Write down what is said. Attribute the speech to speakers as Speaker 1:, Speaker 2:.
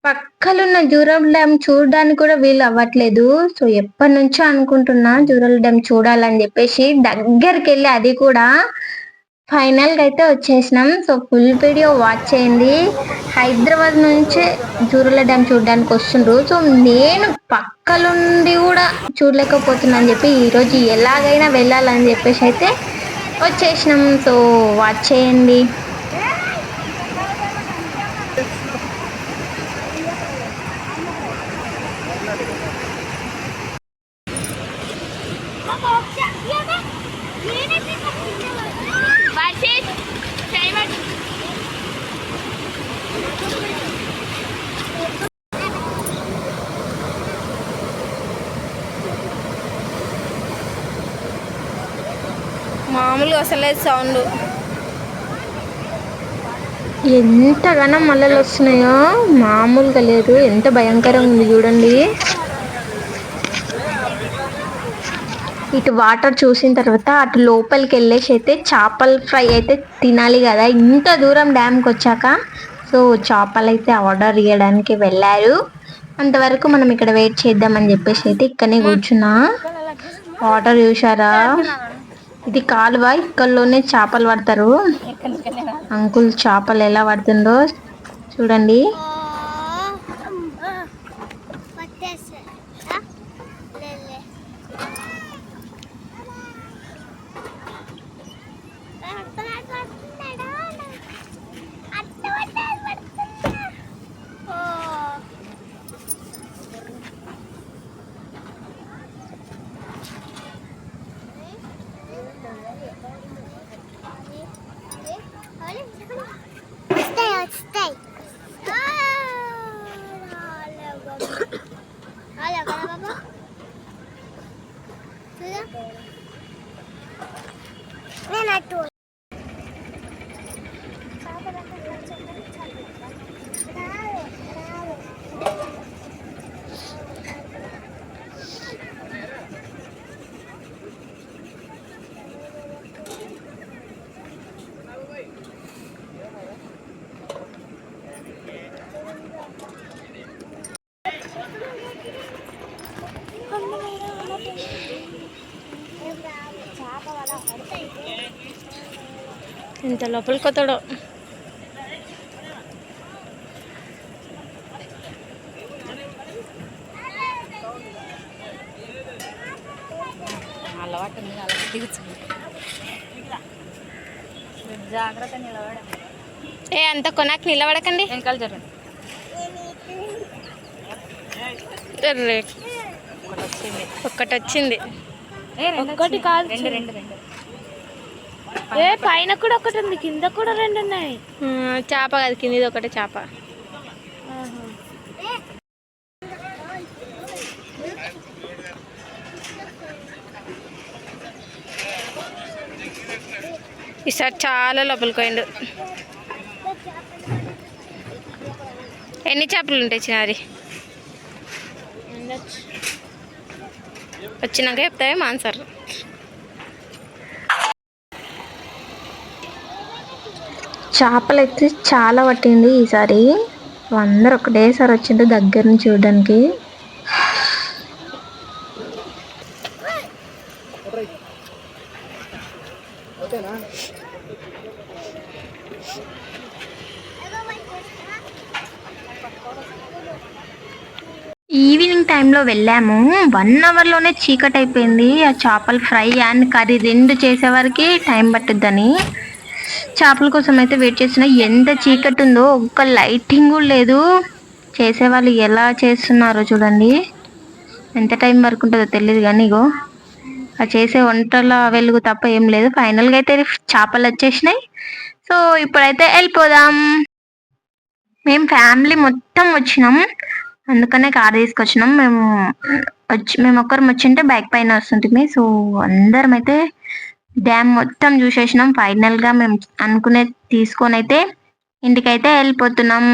Speaker 1: పక్కలున్న Jurala dam చూడడానికి కూడా వీలు అవ్వట్లేదు. సో ఎప్పటి నుంచో అనుకుంటున్నా జూరాల డ్యామ్ చూడాలని చెప్పేసి, దగ్గరికి వెళ్ళి అది కూడా ఫైనల్ గా అయితే వచ్చేసినాం. సో ఫుల్ వీడియో వాచ్ చేయండి. హైదరాబాద్ నుంచే జూరాల డ్యామ్ చూడడానికి వస్తుండ్రు. సో నేను పక్కలుండి కూడా చూడలేకపోతున్నా అని చెప్పి ఈ రోజు ఎలాగైనా వెళ్ళాలని చెప్పేసి అయితే వచ్చేసినాం. సో వాచ్ చేయండి.
Speaker 2: మామూలుగా అసలే సౌండ్
Speaker 1: ఎంతగానో మల్లలు వస్తున్నాయో మామూలుగా లేదు. ఎంత భయంకరంగా ఉంది చూడండి. ఇటు వాటర్ చూసిన తర్వాత అటు లోపలికి వెళ్ళేసి అయితే చేపల ఫ్రై అయితే తినాలి కదా, ఇంత దూరం డ్యామ్కి వచ్చాక. సో చేపలు అయితే ఆర్డర్ చేయడానికి వెళ్ళారు. అంతవరకు మనం ఇక్కడ వెయిట్ చేద్దామని చెప్పేసి అయితే ఇక్కడనే కూర్చున్నా. వాటర్ చూసారా, ఇది కాలువ, ఇక్కడలోనే చేపలు పడతారు. అంకుల్ చేపలు ఎలా పడుతుందో చూడండి.
Speaker 2: ఇంత లోపలికి వస్తాడో. అలవాటు జాగ్రత్త నిలబడ. అంత కొనాకి నిలబడకండి. వెనకాల జరగండి. ఒక్కటి వచ్చింది. ఒక్కటి కాదు, రెండు రెండు రెండు. పైన కూడా ఒకటి ఉంది, కింద కూడా రెండు ఉన్నాయి. చేప కాదు, కింద ఒకటే చేప. ఈసారి చాలా లోపలికి పోయిండు. ఎన్ని చేపలు ఉంటాయి చిన్నారి? వచ్చినాక చెప్తావే మాన్సర్.
Speaker 1: చేపలు అయితే చాలా పట్టింది ఈసారి. అందరు ఒకటేసారి వచ్చిండ్రు దగ్గర నుంచి చూడడానికి. ఈవినింగ్ టైంలో వెళ్ళాము. 1 అవర్లోనే చీకటి అయిపోయింది. ఆ చేపల ఫ్రై అండ్ కర్రీ రెండు చేసేవారికి టైం పట్టుద్దని చేపల కోసం అయితే వెయిట్ చేస్తున్నా. ఎంత చీకటి ఉందో, ఒక్క లైటింగ్ కూడా లేదు. చేసేవాళ్ళు ఎలా చేస్తున్నారో చూడండి. ఎంత టైం వరకు ఉంటుందో తెలియదు కానీ ఇగో ఆ చేసే వంటల వెలుగు తప్ప ఏం లేదు. ఫైనల్గా అయితే చేపలు వచ్చేసినాయి. సో ఇప్పుడైతే వెళ్ళిపోదాం. మేము ఫ్యామిలీ మొత్తం వచ్చినాం, అందుకనే కార్ తీసుకొచ్చినాం. మేము ఒక్కరం వచ్చింటే బైక్ పైన వస్తుంటుంది. సో అందరం అయితే డ్యామ్ మొత్తం చూసేసినాం. ఫైనల్ గా మేము అనుకునే తీసుకొని అయితే ఇంటికైతే వెళ్ళిపోతున్నాం.